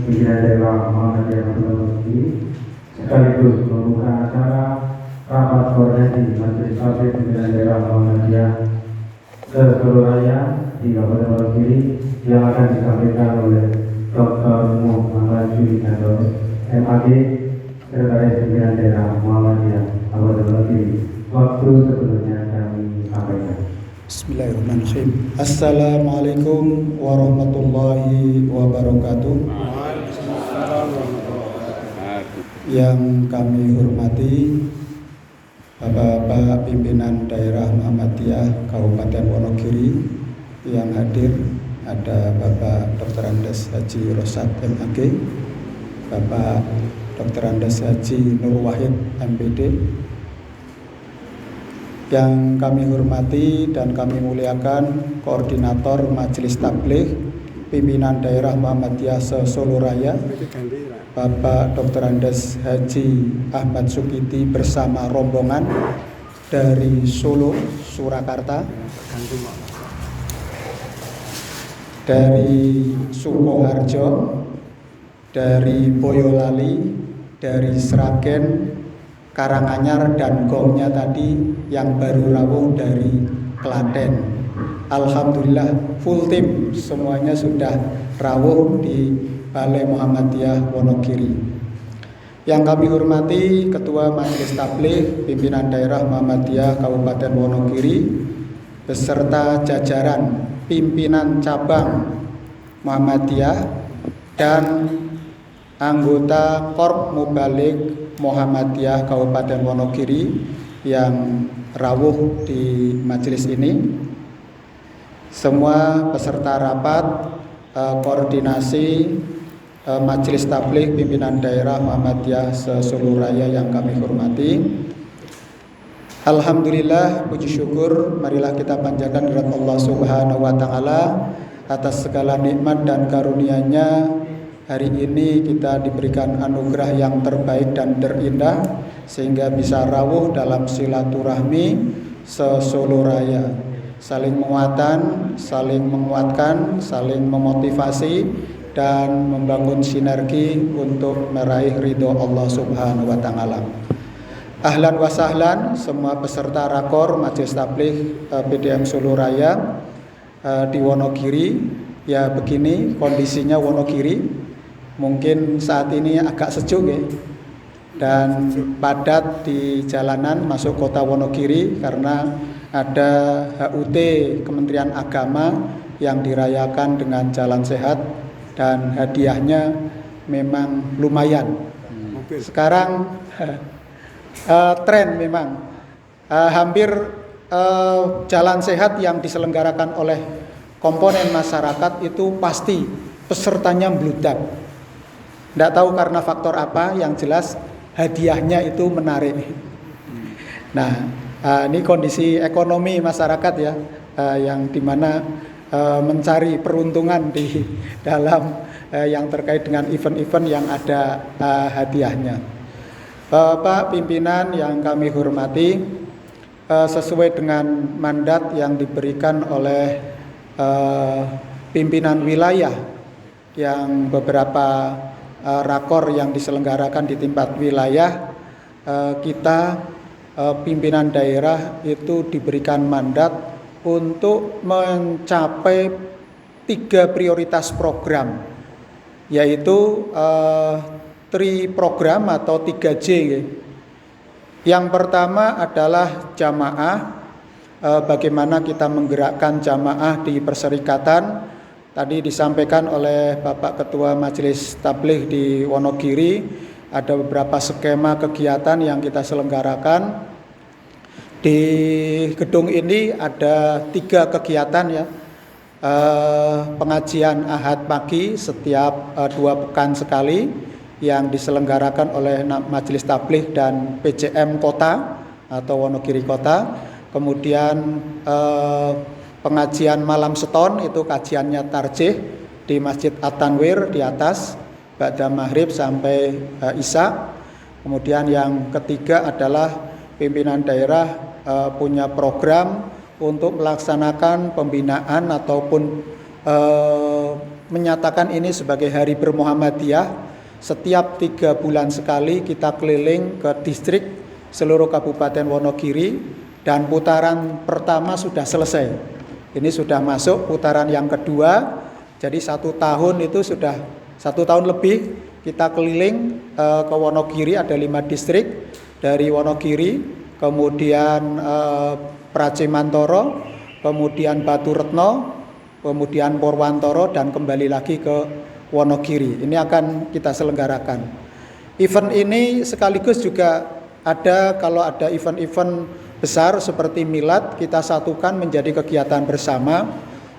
pimpinan daerah Muhammadiyah Provinsi sekaligus membuka acara rapat koordinasi Majelis Taklim pimpinan daerah Muhammadiyah seluruh raya di Kabupaten Wonogiri yang akan disampaikan oleh Dr. Muhammad Juli Kantor MAG Sekretaris Pimpinan Daerah Muhammadiyah Kabupaten Wonogiri. Waktu sebelumnya kami sampaikan. Bismillahirrahmanirrahim. Assalamualaikum warahmatullahi wabarakatuh. Yang kami hormati Bapak-bapak pimpinan daerah Muhammadiyah Kabupaten Wonogiri yang hadir, ada Bapak Dr. Andes Haji Rosad MAG, Bapak Dr. Andes Haji Nur Wahid MPD. Yang kami hormati dan kami muliakan Koordinator Majelis Tabligh Pimpinan Daerah Muhammadiyah se-Solo Raya, Bapak Dr. Andes Haji Ahmad Sukiti bersama rombongan dari Solo, Surakarta, dari Sukoharjo, dari Boyolali, dari Sragen, Karanganyar, dan gongnya tadi yang baru rawuh dari Klaten. Alhamdulillah full tim semuanya sudah rawuh di Balai Muhammadiyah Wonogiri. Yang kami hormati Ketua Majelis Tabligh Pimpinan Daerah Muhammadiyah Kabupaten Wonogiri beserta jajaran pimpinan cabang Muhammadiyah dan anggota Korp Mubalik Muhammadiyah Kabupaten Wonogiri yang rawuh di majelis ini. Semua peserta rapat koordinasi Majelis Tabligh Pimpinan Daerah Muhammadiyah se-Solo Raya yang kami hormati. Alhamdulillah, puji syukur marilah kita panjatkan kehadirat Allah Subhanahu wa taala atas segala nikmat dan karunia-Nya. Hari ini kita diberikan anugerah yang terbaik dan terindah sehingga bisa rawuh dalam silaturahmi se-Solo Raya. Saling menguatkan, saling menguatkan, saling memotivasi dan membangun sinergi untuk meraih ridho Allah Subhanahu wa taala. Ahlan wa sahlan semua peserta rakor Majelis Tabligh PDM Solo Raya di Wonogiri. Ya begini kondisinya Wonogiri. Mungkin saat ini agak sejuk ya, dan padat di jalanan masuk kota Wonogiri karena ada HUT Kementerian Agama yang dirayakan dengan jalan sehat dan hadiahnya memang lumayan. Sekarang tren memang hampir jalan sehat yang diselenggarakan oleh komponen masyarakat itu pasti pesertanya membludak. Tidak tahu karena faktor apa, yang jelas hadiahnya itu menarik. Nah, ini kondisi ekonomi masyarakat ya, yang dimana mencari peruntungan di dalam yang terkait dengan event-event yang ada hadiahnya. Bapak pimpinan yang kami hormati, sesuai dengan mandat yang diberikan oleh pimpinan wilayah yang beberapa rakor yang diselenggarakan di tingkat wilayah, kita pimpinan daerah itu diberikan mandat untuk mencapai 3 prioritas program, yaitu 3 program atau 3J. Yang pertama adalah jamaah, bagaimana kita menggerakkan jamaah di perserikatan. Tadi disampaikan oleh Bapak Ketua Majelis Tabligh di Wonogiri, ada beberapa skema kegiatan yang kita selenggarakan. Di gedung ini ada 3 kegiatan ya, pengajian Ahad pagi setiap 2 pekan sekali yang diselenggarakan oleh Majelis Tabligh dan PCM Kota atau Wonogiri Kota. Kemudian pengajian malam seton itu kajiannya tarjih di Masjid At-Tanwir di atas ba'da maghrib sampai isya. Kemudian yang ketiga adalah pimpinan daerah punya program untuk melaksanakan pembinaan ataupun menyatakan ini sebagai Hari Bermuhammadiyah. Setiap 3 bulan sekali kita keliling ke distrik seluruh Kabupaten Wonogiri, dan putaran pertama sudah selesai. Ini sudah masuk putaran yang kedua. Jadi 1 tahun itu sudah 1 tahun lebih kita keliling ke Wonogiri. Ada 5 distrik dari Wonogiri, kemudian Pracimantoro, kemudian Baturetno, kemudian Purwantoro, dan kembali lagi ke Wonogiri. Ini akan kita selenggarakan. Event ini sekaligus juga ada, kalau ada event-event besar seperti milad, kita satukan menjadi kegiatan bersama.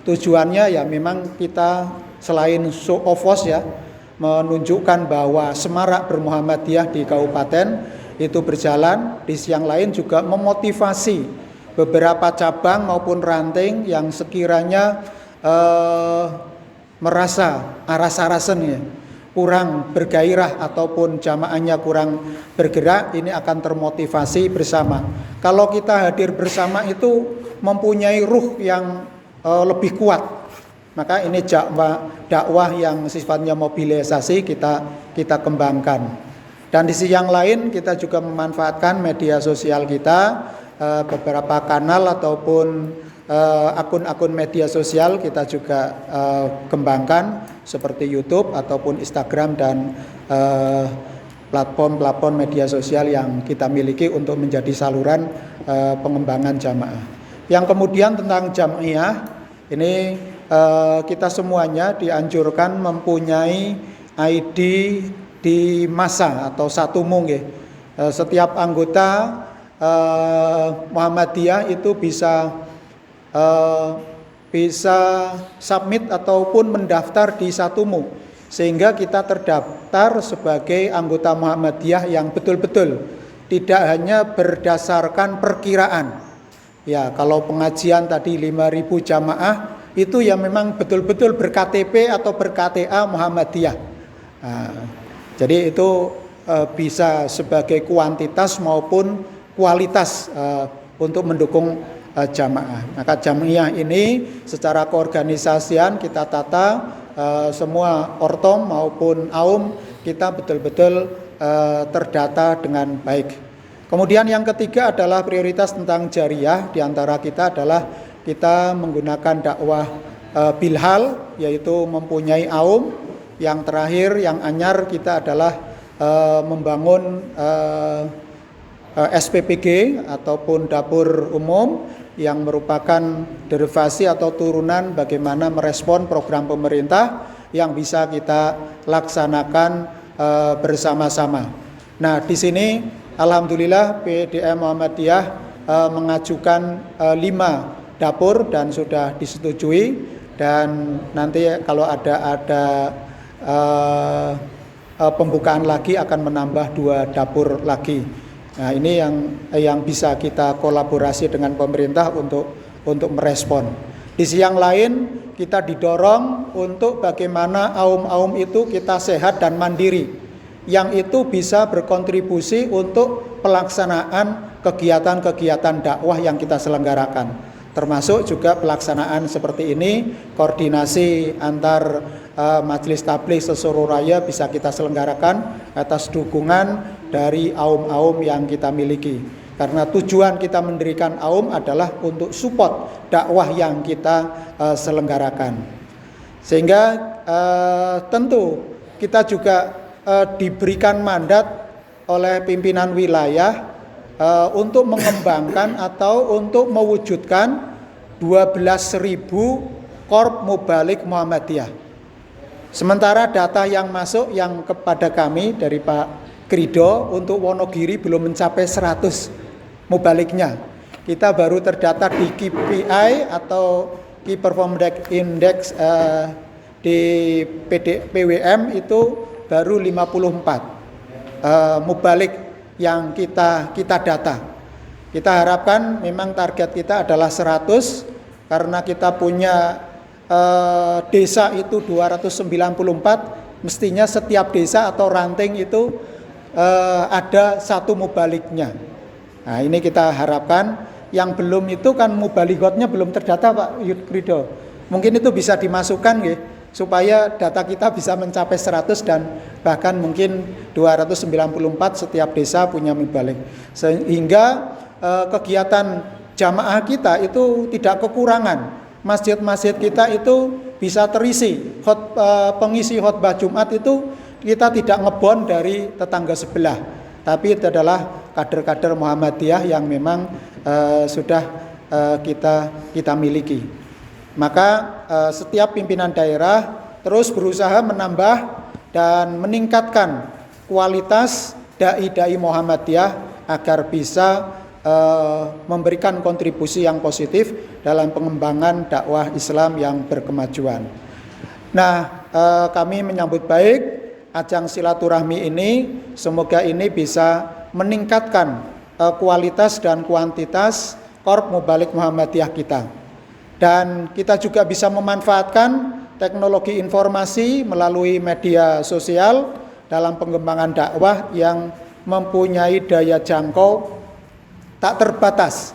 Tujuannya ya memang kita selain show of force ya, menunjukkan bahwa semarak bermuhammadiyah di kabupaten itu berjalan. Di siang lain juga memotivasi beberapa cabang maupun ranting yang sekiranya merasa aras-arasen ya, kurang bergairah ataupun jamaahnya kurang bergerak, ini akan termotivasi bersama. Kalau kita hadir bersama itu mempunyai ruh yang lebih kuat, maka ini dakwah yang sifatnya mobilisasi kita kembangkan. Dan di sisi yang lain kita juga memanfaatkan media sosial kita, beberapa kanal ataupun akun-akun media sosial kita juga kembangkan seperti YouTube ataupun Instagram dan platform-platform media sosial yang kita miliki untuk menjadi saluran pengembangan jamaah. Yang kemudian tentang jamiah ini, kita semuanya dianjurkan mempunyai ID di masa atau satu mung ya. Setiap anggota Muhammadiyah itu bisa submit ataupun mendaftar di Satumu, sehingga kita terdaftar sebagai anggota Muhammadiyah yang betul-betul, tidak hanya berdasarkan perkiraan. Ya, kalau pengajian tadi 5.000 jamaah itu ya memang betul-betul ber-KTP atau ber-KTA Muhammadiyah. Nah, jadi itu bisa sebagai kuantitas maupun kualitas untuk mendukung jamaah. Maka jamiah ini secara keorganisasian kita tata, semua ortom maupun aum kita betul-betul terdata dengan baik. Kemudian yang ketiga adalah prioritas tentang jariah. Di antara kita adalah kita menggunakan dakwah bilhal, yaitu mempunyai aum. Yang terakhir yang anyar kita adalah membangun SPPG ataupun dapur umum, yang merupakan derivasi atau turunan bagaimana merespon program pemerintah yang bisa kita laksanakan bersama-sama. Nah, di sini alhamdulillah PDM Muhammadiyah mengajukan 5 dapur dan sudah disetujui, dan nanti kalau ada pembukaan lagi akan menambah 2 dapur lagi. Nah, ini yang bisa kita kolaborasi dengan pemerintah untuk merespon. Di sisi yang lain kita didorong untuk bagaimana aum-aum itu kita sehat dan mandiri, yang itu bisa berkontribusi untuk pelaksanaan kegiatan-kegiatan dakwah yang kita selenggarakan, termasuk juga pelaksanaan seperti ini, koordinasi antar majelis tabligh seluruh raya bisa kita selenggarakan atas dukungan dari aum-aum yang kita miliki. Karena tujuan kita mendirikan aum adalah untuk support dakwah yang kita selenggarakan. Sehingga tentu kita juga diberikan mandat oleh pimpinan wilayah untuk mengembangkan atau untuk mewujudkan 12.000 korp mubalik Muhammadiyah. Sementara data yang masuk yang kepada kami dari Pak Krido untuk Wonogiri belum mencapai 100 mubaliknya. Kita baru terdata di KPI atau Key Performance Index di PWM itu baru 54 mubalik yang kita data. Kita harapkan memang target kita adalah 100, karena kita punya desa itu 294, mestinya setiap desa atau ranting itu ada 1 mubaliknya. Nah, ini kita harapkan. Yang belum itu kan mubaligotnya belum terdata Pak Yudkrido. Mungkin itu bisa dimasukkan ya. supaya data kita bisa mencapai 100 dan bahkan mungkin 294 setiap desa punya mubalik, sehingga kegiatan jamaah kita itu tidak kekurangan. Masjid-masjid kita itu bisa terisi. Pengisi khotbah Jumat itu kita tidak ngebon dari tetangga sebelah, tapi itu adalah kader-kader Muhammadiyah yang memang sudah kita miliki. Maka setiap pimpinan daerah terus berusaha menambah dan meningkatkan kualitas dai-dai Muhammadiyah agar bisa memberikan kontribusi yang positif dalam pengembangan dakwah Islam yang berkemajuan. Nah, kami menyambut baik ajang silaturahmi ini. Semoga ini bisa meningkatkan kualitas dan kuantitas Korp Mubalik Muhammadiyah kita. Dan kita juga bisa memanfaatkan teknologi informasi melalui media sosial dalam pengembangan dakwah yang mempunyai daya jangkau tak terbatas.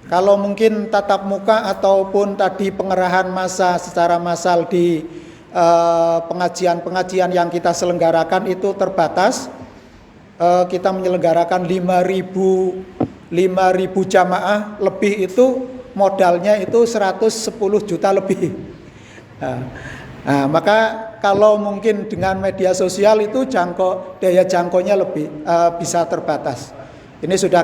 Kalau mungkin tatap muka ataupun tadi pengerahan massa secara massal di pengajian-pengajian yang kita selenggarakan itu terbatas. Kita menyelenggarakan 5.000 jamaah lebih, itu modalnya itu 110 juta lebih. Nah, maka kalau mungkin dengan media sosial itu daya jangkaunya lebih bisa terbatas. Ini sudah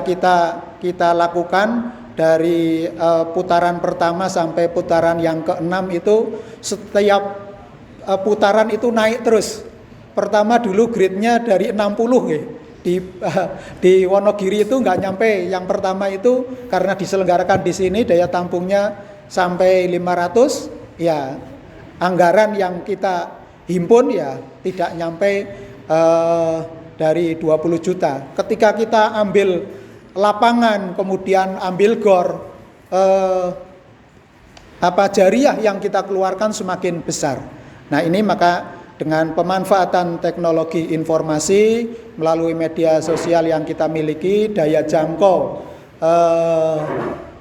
kita lakukan dari putaran pertama sampai putaran yang ke-6 itu. Setiap putaran itu naik terus. Pertama dulu grade-nya dari 60 ya. Di Wonogiri itu nggak nyampe. Yang pertama itu karena diselenggarakan di sini daya tampungnya sampai 500, ya anggaran yang kita himpun ya tidak nyampe dari 20 juta. Ketika kita ambil lapangan, kemudian ambil gor, jariah yang kita keluarkan semakin besar. Nah, ini maka dengan pemanfaatan teknologi informasi melalui media sosial yang kita miliki, daya jangkau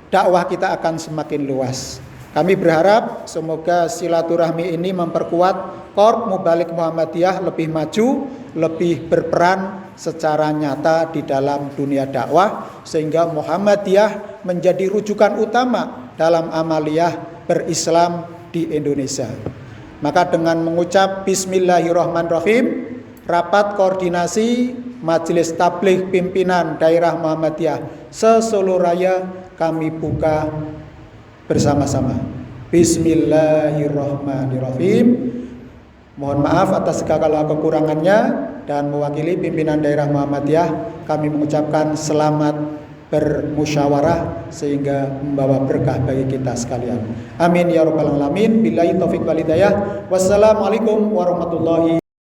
dakwah kita akan semakin luas. Kami berharap semoga silaturahmi ini memperkuat Korp Mubalik Muhammadiyah lebih maju, lebih berperan secara nyata di dalam dunia dakwah, sehingga Muhammadiyah menjadi rujukan utama dalam amaliyah berislam di Indonesia. Maka dengan mengucap Bismillahirrahmanirrahim, rapat koordinasi Majelis Tabligh Pimpinan Daerah Muhammadiyah se-Solo Raya kami buka bersama-sama. Bismillahirrahmanirrahim. Mohon maaf atas segala kekurangannya, dan mewakili pimpinan daerah Muhammadiyah kami mengucapkan selamat bermusyawarah sehingga membawa berkah bagi kita sekalian. Amin ya rabbal alamin. Billahi taufik wal hidayah. Wassalamualaikum warahmatullahi